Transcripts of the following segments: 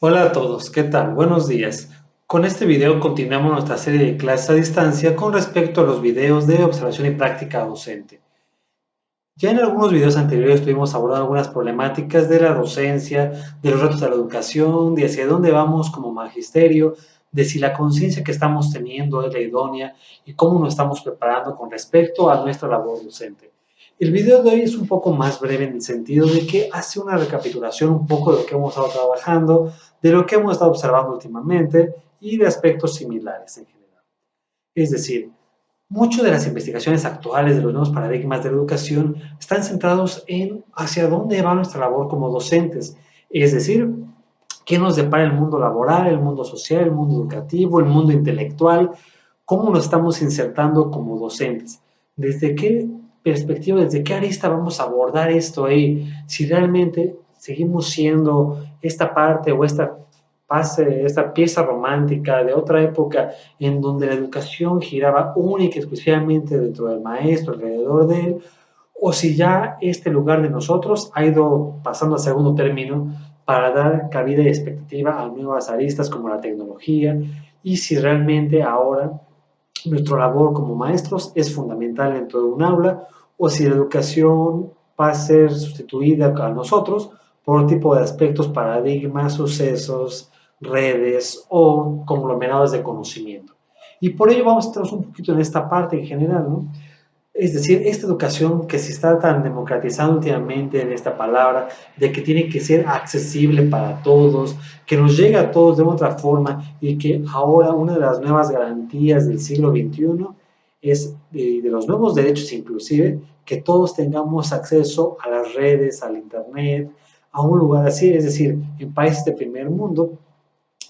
Hola a todos, ¿qué tal? Buenos días. Con este video continuamos nuestra serie de clases a distancia con respecto a los videos de observación y práctica docente. Ya en algunos videos anteriores estuvimos abordando algunas problemáticas de la docencia, de los retos de la educación, de hacia dónde vamos como magisterio, de si la conciencia que estamos teniendo es la idónea y cómo nos estamos preparando con respecto a nuestra labor docente. El video de hoy es un poco más breve en el sentido de que hace una recapitulación un poco de lo que hemos estado trabajando, de lo que hemos estado observando últimamente y de aspectos similares en general. Es decir, muchas de las investigaciones actuales de los nuevos paradigmas de la educación están centrados en hacia dónde va nuestra labor como docentes, es decir, qué nos depara el mundo laboral, el mundo social, el mundo educativo, el mundo intelectual, cómo nos estamos insertando como docentes, desde qué perspectiva, desde qué arista vamos a abordar esto ahí, si realmente seguimos siendo esta parte o esta pieza romántica de otra época en donde la educación giraba única y exclusivamente dentro del maestro, alrededor de él, o si ya este lugar de nosotros ha ido pasando a segundo término para dar cabida y expectativa a nuevas aristas como la tecnología y si realmente ahora nuestra labor como maestros es fundamental dentro de un aula o si la educación va a ser sustituida a nosotros por otro tipo de aspectos, paradigmas, sucesos, redes o conglomerados de conocimiento. Y por ello vamos a entrar un poquito en esta parte en general, ¿no? Es decir, esta educación que se está tan democratizando últimamente en esta palabra, de que tiene que ser accesible para todos, que nos llega a todos de otra forma y que ahora una de las nuevas garantías del siglo XXI es de los nuevos derechos inclusive, que todos tengamos acceso a las redes, al Internet, a un lugar así, es decir, en países de primer mundo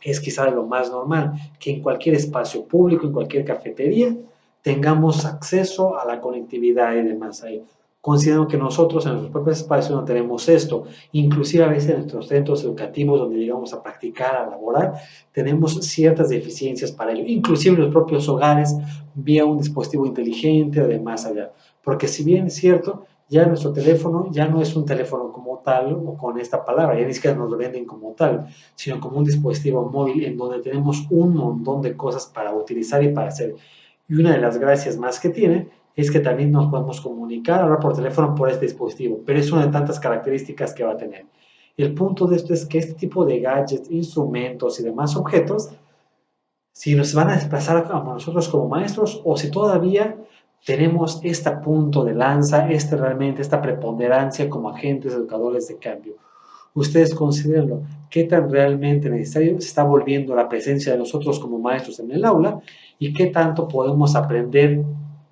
es quizá lo más normal, que en cualquier espacio público, en cualquier cafetería, tengamos acceso a la conectividad y demás ahí. Considerando que nosotros en nuestros propios espacios no tenemos esto, inclusive a veces en nuestros centros educativos donde llegamos a practicar, a laborar, tenemos ciertas deficiencias para ello, inclusive en los propios hogares, vía un dispositivo inteligente o de más allá. Porque si bien es cierto, ya nuestro teléfono ya no es un teléfono como tal o con esta palabra, ya ni siquiera nos lo venden como tal, sino como un dispositivo móvil en donde tenemos un montón de cosas para utilizar y para hacer. Y una de las gracias más que tiene es que también nos podemos comunicar, hablar por teléfono por este dispositivo, pero es una de tantas características que va a tener. El punto de esto es que este tipo de gadgets, instrumentos y demás objetos, si nos van a desplazar a nosotros como maestros o si todavía tenemos este punto de lanza, esta preponderancia como agentes educadores de cambio. Ustedes considérenlo, qué tan realmente necesario se está volviendo la presencia de nosotros como maestros en el aula y qué tanto podemos aprender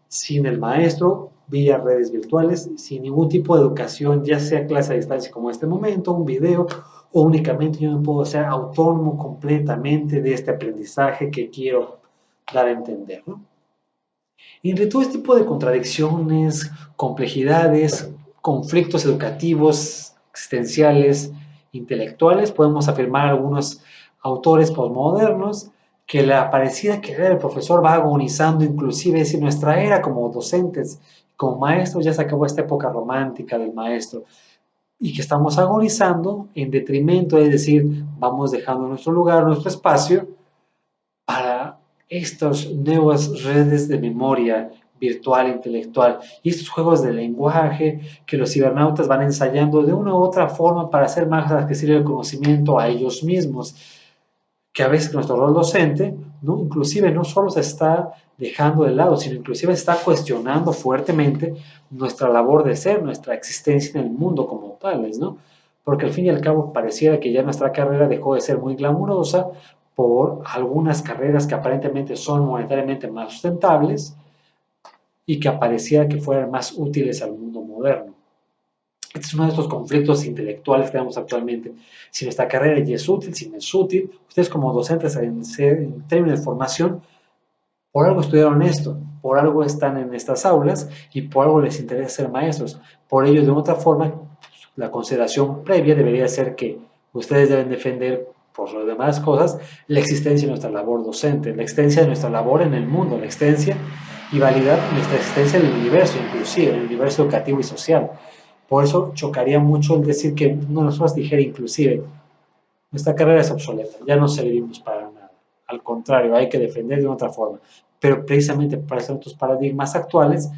sin el maestro, vía redes virtuales, sin ningún tipo de educación, ya sea clase a distancia como en este momento, un video, o únicamente yo me puedo ser autónomo completamente de este aprendizaje que quiero dar a entender, ¿no? Y entre todo este tipo de contradicciones, complejidades, conflictos educativos, existenciales, intelectuales, podemos afirmar algunos autores postmodernos que la parecida carrera del profesor va agonizando, inclusive si nuestra era como docentes, como maestros, ya se acabó esta época romántica del maestro y que estamos agonizando en detrimento, es decir, vamos dejando nuestro lugar, nuestro espacio para estas nuevas redes de memoria virtual, intelectual y estos juegos de lenguaje que los cibernautas van ensayando de una u otra forma para hacer más accesible el conocimiento a ellos mismos, que a veces nuestro rol docente, ¿no? Inclusive no solo se está dejando de lado, sino inclusive está cuestionando fuertemente nuestra labor de ser, nuestra existencia en el mundo como tales, ¿no? Porque al fin y al cabo pareciera que ya nuestra carrera dejó de ser muy glamurosa por algunas carreras que aparentemente son monetariamente más sustentables y que apareciera que fueran más útiles al mundo moderno. Este es uno de estos conflictos intelectuales que tenemos actualmente. Si nuestra carrera ya es útil, si no es útil, ustedes como docentes en términos de formación, por algo estudiaron esto, por algo están en estas aulas y por algo les interesa ser maestros. Por ello, de otra forma, la consideración previa debería ser que ustedes deben defender, por las demás cosas, la existencia de nuestra labor docente, la existencia de nuestra labor en el mundo, la existencia y validar nuestra existencia en el universo, inclusive en el universo educativo y social. Por eso chocaría mucho el decir que uno de nosotros dijera inclusive, nuestra carrera es obsoleta, ya no servimos para nada. Al contrario, hay que defender de otra forma. Pero precisamente para estos paradigmas actuales,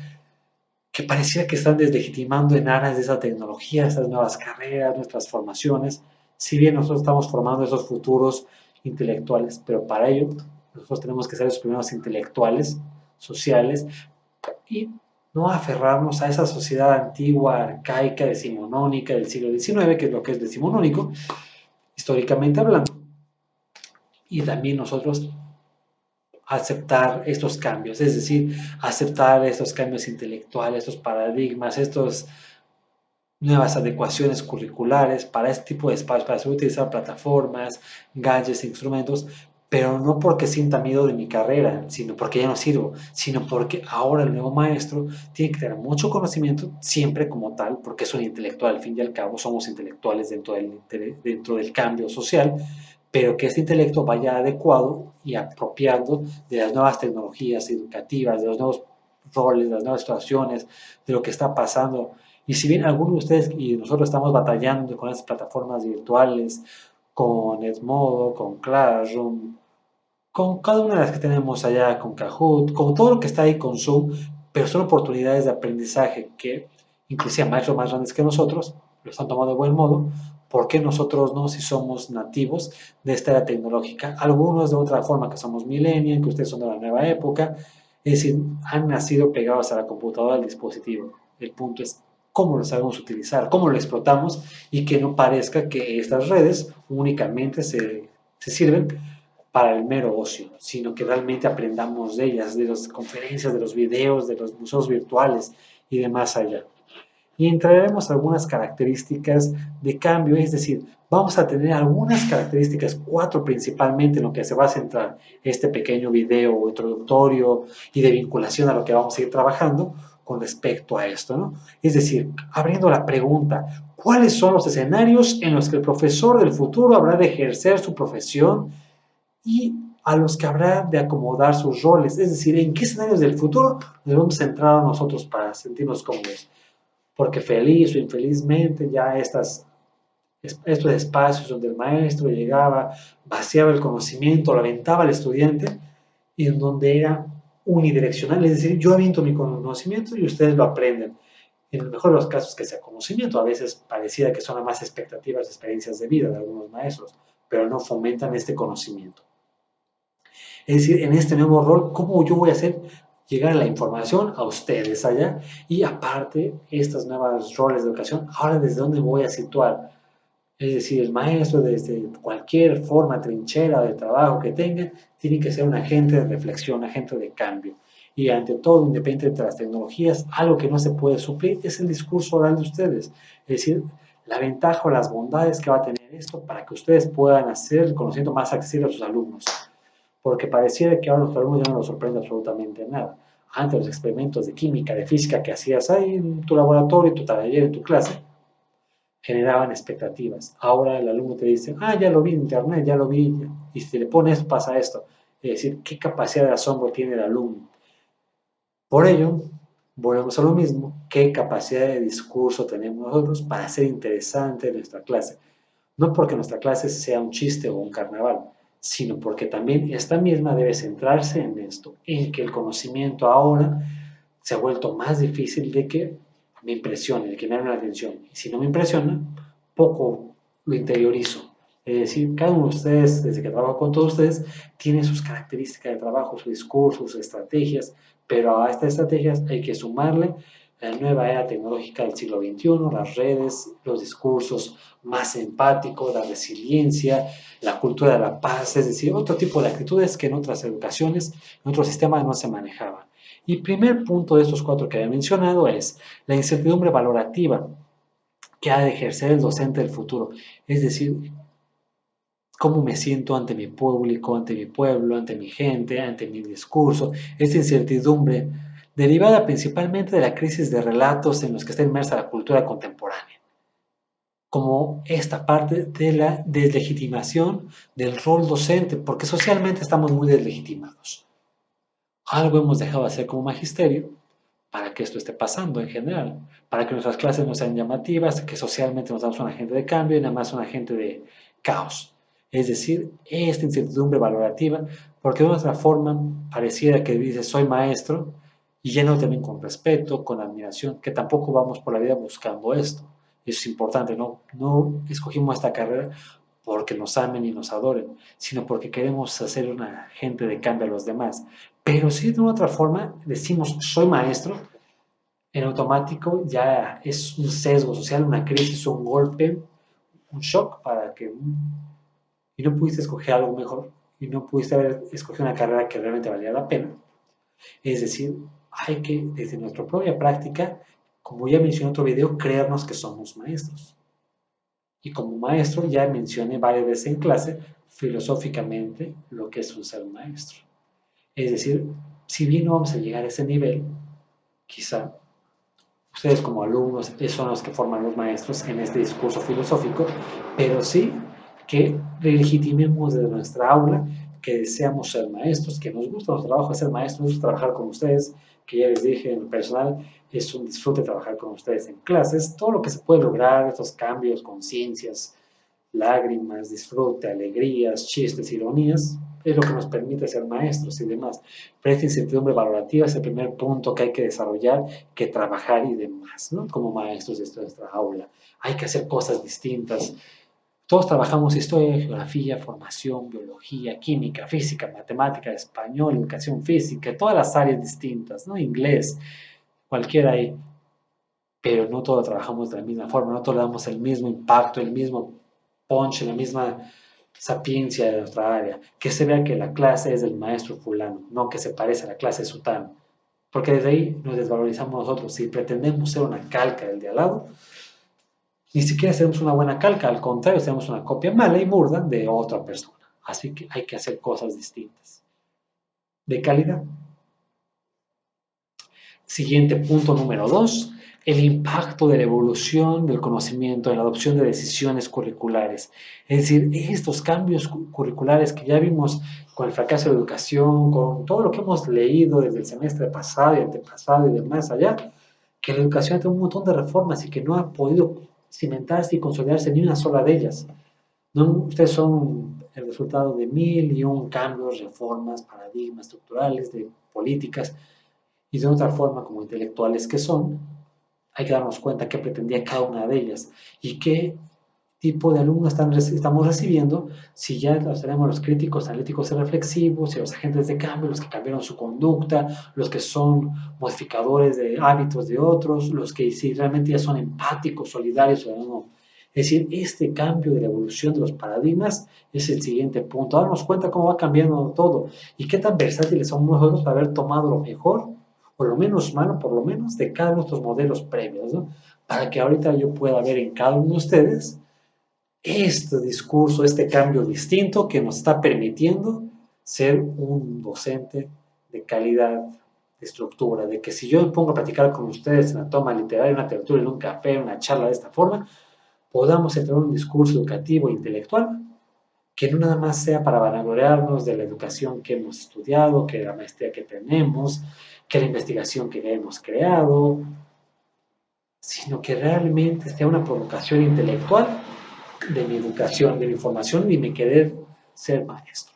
que pareciera que están deslegitimando en aras de esa tecnología, estas nuevas carreras, nuestras formaciones, si bien nosotros estamos formando esos futuros intelectuales, pero para ello nosotros tenemos que ser los primeros intelectuales, sociales, y no aferrarnos a esa sociedad antigua, arcaica, decimonónica del siglo XIX, que es lo que es decimonónico, históricamente hablando, y también nosotros aceptar estos cambios, es decir, aceptar estos cambios intelectuales, estos paradigmas, estas nuevas adecuaciones curriculares para este tipo de espacios, para saber utilizar plataformas, gadgets, instrumentos, pero no porque sienta miedo de mi carrera, sino porque ya no sirvo, sino porque ahora el nuevo maestro tiene que tener mucho conocimiento, siempre como tal, porque es un intelectual, al fin y al cabo somos intelectuales dentro del cambio social, pero que este intelecto vaya adecuado y apropiando de las nuevas tecnologías educativas, de los nuevos roles, de las nuevas situaciones, de lo que está pasando. Y si bien algunos de ustedes y nosotros estamos batallando con estas plataformas virtuales, con Edmodo, con Classroom, con cada una de las que tenemos allá, con Kahoot, con todo lo que está ahí con Zoom, pero son oportunidades de aprendizaje que inclusive maestros más grandes que nosotros lo están tomando de buen modo. ¿Por qué nosotros no, si somos nativos de esta era tecnológica? Algunos de otra forma, que somos millennials, que ustedes son de la nueva época, es decir, han nacido pegados a la computadora, al dispositivo. El punto es cómo lo sabemos utilizar, cómo lo explotamos y que no parezca que estas redes únicamente se sirven para el mero ocio, sino que realmente aprendamos de ellas, de las conferencias, de los videos, de los museos virtuales y de más allá. Y entraremos algunas características de cambio, es decir, vamos a tener algunas características, cuatro principalmente, en lo que se va a centrar este pequeño video introductorio y de vinculación a lo que vamos a ir trabajando con respecto a esto, ¿no? Es decir, abriendo la pregunta, ¿cuáles son los escenarios en los que el profesor del futuro habrá de ejercer su profesión y a los que habrá de acomodar sus roles? Es decir, ¿en qué escenarios del futuro nos vamos a centrar a nosotros para sentirnos cómodos? Porque feliz o infelizmente ya estos espacios donde el maestro llegaba, vaciaba el conocimiento, lo aventaba al estudiante y en donde era unidireccional, es decir, yo aviento mi conocimiento y ustedes lo aprenden. En el mejor de los casos que sea conocimiento, a veces pareciera que son más expectativas, experiencias de vida de algunos maestros, pero no fomentan este conocimiento. Es decir, en este nuevo rol, ¿cómo yo voy a hacer llegar la información a ustedes allá? Y aparte, estas nuevas roles de educación, ahora desde dónde voy a situar. Es decir, el maestro desde cualquier forma, trinchera de trabajo que tenga, tiene que ser un agente de reflexión, un agente de cambio. Y ante todo, independiente de las tecnologías, algo que no se puede suplir es el discurso oral de ustedes. Es decir, la ventaja o las bondades que va a tener esto para que ustedes puedan hacer el conocimiento más accesible a sus alumnos, porque pareciera que ahora los alumnos ya no nos sorprende absolutamente nada. Antes los experimentos de química, de física que hacías ahí en tu laboratorio, en tu taller, en tu clase, generaban expectativas. Ahora el alumno te dice, ah, ya lo vi en internet, ya lo vi, y si le pones pasa esto. Es decir, ¿qué capacidad de asombro tiene el alumno? Por ello, volvemos a lo mismo, ¿qué capacidad de discurso tenemos nosotros para hacer interesante nuestra clase? No porque nuestra clase sea un chiste o un carnaval, sino porque también esta misma debe centrarse en esto, en que el conocimiento ahora se ha vuelto más difícil de que me impresione, de que me llame la atención. Y si no me impresiona, poco lo interiorizo. Es decir, cada uno de ustedes, desde que trabajo con todos ustedes, tiene sus características de trabajo, su discurso, sus estrategias, pero a estas estrategias hay que sumarle la nueva era tecnológica del siglo XXI, las redes, los discursos más empáticos, la resiliencia, la cultura de la paz, es decir, otro tipo de actitudes que en otras educaciones, en otros sistemas no se manejaban. Y primer punto de estos cuatro que había mencionado es la incertidumbre valorativa que ha de ejercer el docente del futuro. Es decir, cómo me siento ante mi público, ante mi pueblo, ante mi gente, ante mi discurso. Esta incertidumbre derivada principalmente de la crisis de relatos en los que está inmersa la cultura contemporánea, como esta parte de la deslegitimación del rol docente, porque socialmente estamos muy deslegitimados. Algo hemos dejado de hacer como magisterio para que esto esté pasando en general, para que nuestras clases no sean llamativas, que socialmente nos damos un agente de cambio y nada más un agente de caos. Es decir, esta incertidumbre valorativa, porque de otra forma pareciera que dices soy maestro y lleno también con respeto, con admiración, que tampoco vamos por la vida buscando esto. Eso es importante, no escogimos esta carrera porque nos amen y nos adoren, sino porque queremos hacer una gente de cambio a los demás. Pero si de una otra forma decimos soy maestro, en automático ya es un sesgo social, una crisis, un golpe, un shock para que y no pudiste escoger algo mejor y no pudiste haber escogido una carrera que realmente valía la pena. Es decir, hay que, desde nuestra propia práctica, como ya mencioné en otro video, creernos que somos maestros. Y como maestro ya mencioné varias veces en clase, filosóficamente, lo que es un ser maestro. Es decir, si bien no vamos a llegar a ese nivel, quizá ustedes como alumnos son los que forman los maestros en este discurso filosófico, pero sí que legitimemos desde nuestra aula que deseamos ser maestros, que nos gusta nuestro trabajo de ser maestros, nos gusta trabajar con ustedes, que ya les dije en lo personal, es un disfrute trabajar con ustedes en clases, todo lo que se puede lograr, estos cambios, conciencias, lágrimas, disfrute, alegrías, chistes, ironías, es lo que nos permite ser maestros y demás. Pero esta incertidumbre valorativa es el primer punto que hay que desarrollar, que trabajar y demás, ¿no? Como maestros de nuestra aula. Hay que hacer cosas distintas. Todos trabajamos historia, geografía, formación, biología, química, física, matemática, español, educación física, todas las áreas distintas, ¿no? Inglés, cualquiera ahí, pero no todos trabajamos de la misma forma, no todos le damos el mismo impacto, el mismo punch, la misma sapiencia de nuestra área, que se vea que la clase es del maestro fulano, no que se parece a la clase de sutano, porque desde ahí nos desvalorizamos nosotros. Si pretendemos ser una calca del de al lado, ni siquiera seremos una buena calca, al contrario, seremos una copia mala y burda de otra persona. Así que hay que hacer cosas distintas. De calidad. Siguiente punto número 2, el impacto de la evolución del conocimiento en la adopción de decisiones curriculares. Es decir, estos cambios curriculares que ya vimos con el fracaso de la educación, con todo lo que hemos leído desde el semestre pasado y antepasado y demás allá, que la educación ha tenido un montón de reformas y que no ha podido cimentarse y consolidarse ni una sola de ellas. No, ustedes son el resultado de mil y un cambios, reformas, paradigmas estructurales, de políticas, y de otra forma, como intelectuales que son, hay que darnos cuenta qué pretendía cada una de ellas y qué tipo de alumnos estamos recibiendo, si ya tenemos los críticos, analíticos y reflexivos, y los agentes de cambio, los que cambiaron su conducta, los que son modificadores de hábitos de otros, los que si realmente ya son empáticos, solidarios o no. Es decir, este cambio de la evolución de los paradigmas es el siguiente punto. Darnos cuenta cómo va cambiando todo y qué tan versátiles somos nosotros para haber tomado lo mejor o lo menos malo, por lo menos, de cada uno de nuestros modelos previos, ¿no? Para que ahorita yo pueda ver en cada uno de ustedes este discurso, este cambio distinto que nos está permitiendo ser un docente de calidad, de estructura, de que si yo me pongo a platicar con ustedes en una toma literaria, una tertulia, en un café, una charla de esta forma, podamos entrar un discurso educativo e intelectual que no nada más sea para vanagloriarnos de la educación que hemos estudiado, que la maestría que tenemos, que la investigación que hemos creado, sino que realmente sea una provocación intelectual de mi educación, de mi formación y mi querer ser maestro.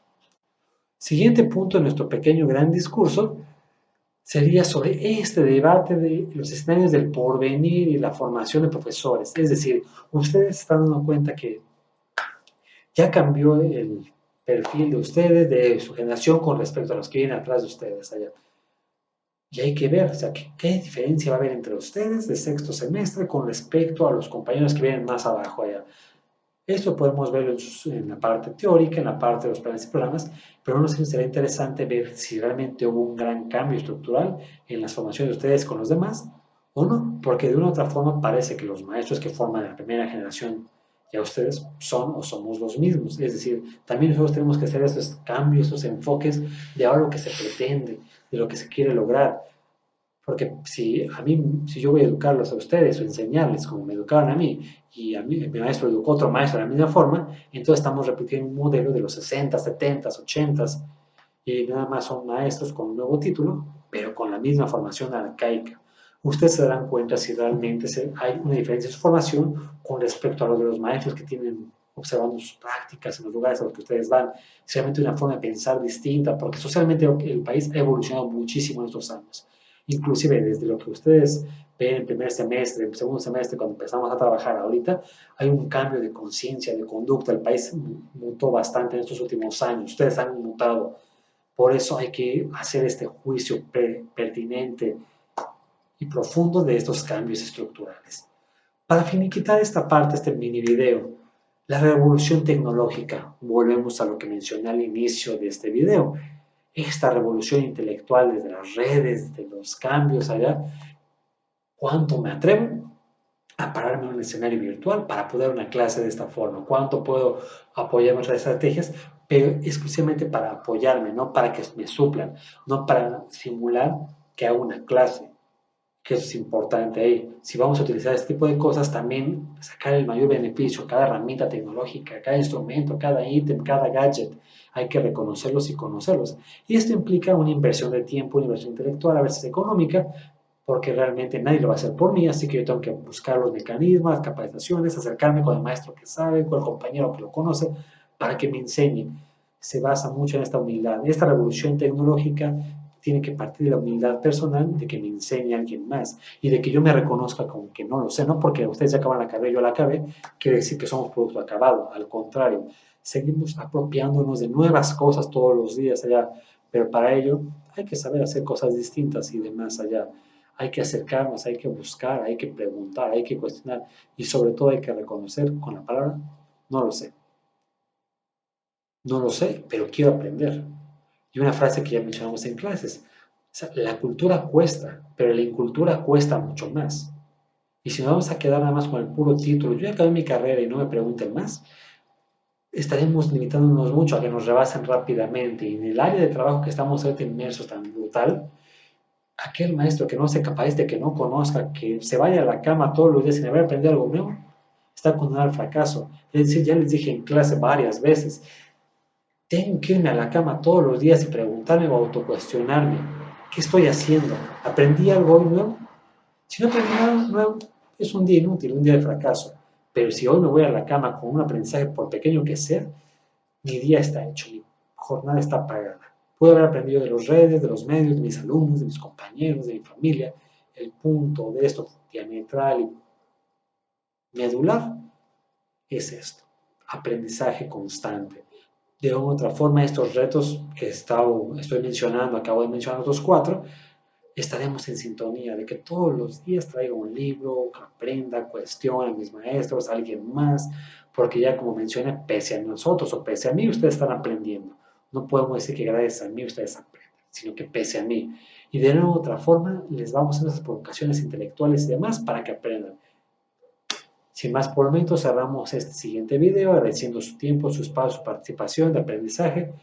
Siguiente punto de nuestro pequeño gran discurso sería sobre este debate de los escenarios del porvenir y la formación de profesores. Es decir, ustedes están dando cuenta que ya cambió el perfil de ustedes, de su generación con respecto a los que vienen atrás de ustedes allá. Y hay que ver, o sea, qué diferencia va a haber entre ustedes de sexto semestre con respecto a los compañeros que vienen más abajo allá. Esto podemos verlo en la parte teórica, en la parte de los planes y programas, pero no sé si será interesante ver si realmente hubo un gran cambio estructural en las formaciones de ustedes con los demás o no, porque de una u otra forma parece que los maestros que forman la primera generación ya ustedes son o somos los mismos. Es decir, también nosotros tenemos que hacer esos cambios, esos enfoques de ahora lo que se pretende, de lo que se quiere lograr. Porque si yo voy a educarlos a ustedes o enseñarles como me educaron a mí, y a mí, mi maestro educó a otro maestro de la misma forma, entonces estamos repitiendo un modelo de los 60, 70, 80, y nada más son maestros con un nuevo título, pero con la misma formación arcaica. Ustedes se darán cuenta si realmente hay una diferencia en su formación con respecto a lo de los maestros que tienen observando sus prácticas en los lugares a los que ustedes van, realmente una forma de pensar distinta, porque socialmente el país ha evolucionado muchísimo en estos años. Inclusive desde lo que ustedes ven en primer semestre, en segundo semestre, cuando empezamos a trabajar ahorita, hay un cambio de conciencia, de conducta. El país mutó bastante en estos últimos años. Ustedes han mutado. Por eso hay que hacer este juicio pertinente y profundo de estos cambios estructurales. Para finiquitar esta parte, este mini video, la revolución tecnológica, volvemos a lo que mencioné al inicio de este video, esta revolución intelectual desde las redes, de los cambios allá, ¿cuánto me atrevo a pararme en un escenario virtual para poder dar una clase de esta forma? ¿Cuánto puedo apoyar nuestras estrategias? Pero exclusivamente para apoyarme, no para que me suplan, no para simular que hago una clase, que eso es importante ahí. Si vamos a utilizar este tipo de cosas, también sacar el mayor beneficio, cada herramienta tecnológica, cada instrumento, cada ítem, cada gadget, hay que reconocerlos y conocerlos. Y esto implica una inversión de tiempo, una inversión intelectual, a veces económica, porque realmente nadie lo va a hacer por mí, así que yo tengo que buscar los mecanismos, las capacitaciones, acercarme con el maestro que sabe, con el compañero que lo conoce, para que me enseñe. Se basa mucho en esta humildad. Esta revolución tecnológica tiene que partir de la humildad personal de que me enseñe alguien más y de que yo me reconozca como que no lo sé, no porque ustedes ya acaban la carrera y yo la acabé, quiere decir que somos producto acabado, al contrario, seguimos apropiándonos de nuevas cosas todos los días allá, pero para ello hay que saber hacer cosas distintas y demás allá. Hay que acercarnos, hay que buscar, hay que preguntar, hay que cuestionar y sobre todo hay que reconocer con la palabra, no lo sé. No lo sé, pero quiero aprender. Y una frase que ya mencionamos en clases, o sea, la cultura cuesta, pero la incultura cuesta mucho más. Y si nos vamos a quedar nada más con el puro título, yo ya acabé mi carrera y no me pregunten más, estaremos limitándonos mucho a que nos rebasen rápidamente. Y en el área de trabajo que estamos ahorita inmersos tan brutal, aquel maestro que no sea capaz de que no conozca, que se vaya a la cama todos los días sin haber aprendido algo nuevo, está condenado al fracaso. Es decir, ya les dije en clase varias veces, tengo que irme a la cama todos los días y preguntarme o autocuestionarme, ¿qué estoy haciendo? ¿Aprendí algo hoy nuevo? Si no aprendí nada nuevo, es un día inútil, un día de fracaso. Pero si hoy me voy a la cama con un aprendizaje, por pequeño que sea, mi día está hecho, mi jornada está pagada. Puedo haber aprendido de las redes, de los medios, de mis alumnos, de mis compañeros, de mi familia. El punto de esto diametral y medular es esto, aprendizaje constante. De una u otra forma, estos retos que estoy mencionando, acabo de mencionar otros cuatro, estaremos en sintonía de que todos los días traiga un libro, aprenda, cuestione a mis maestros, a alguien más, porque ya como mencioné, pese a nosotros o pese a mí, ustedes están aprendiendo. No podemos decir que gracias a mí ustedes aprenden, sino que pese a mí. Y de una u otra forma, les vamos a hacer esas provocaciones intelectuales y demás para que aprendan. Sin más por el momento, cerramos este siguiente video agradeciendo su tiempo, su espacio, su participación de aprendizaje.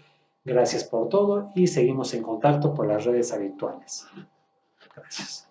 Gracias por todo y seguimos en contacto por las redes habituales. Gracias.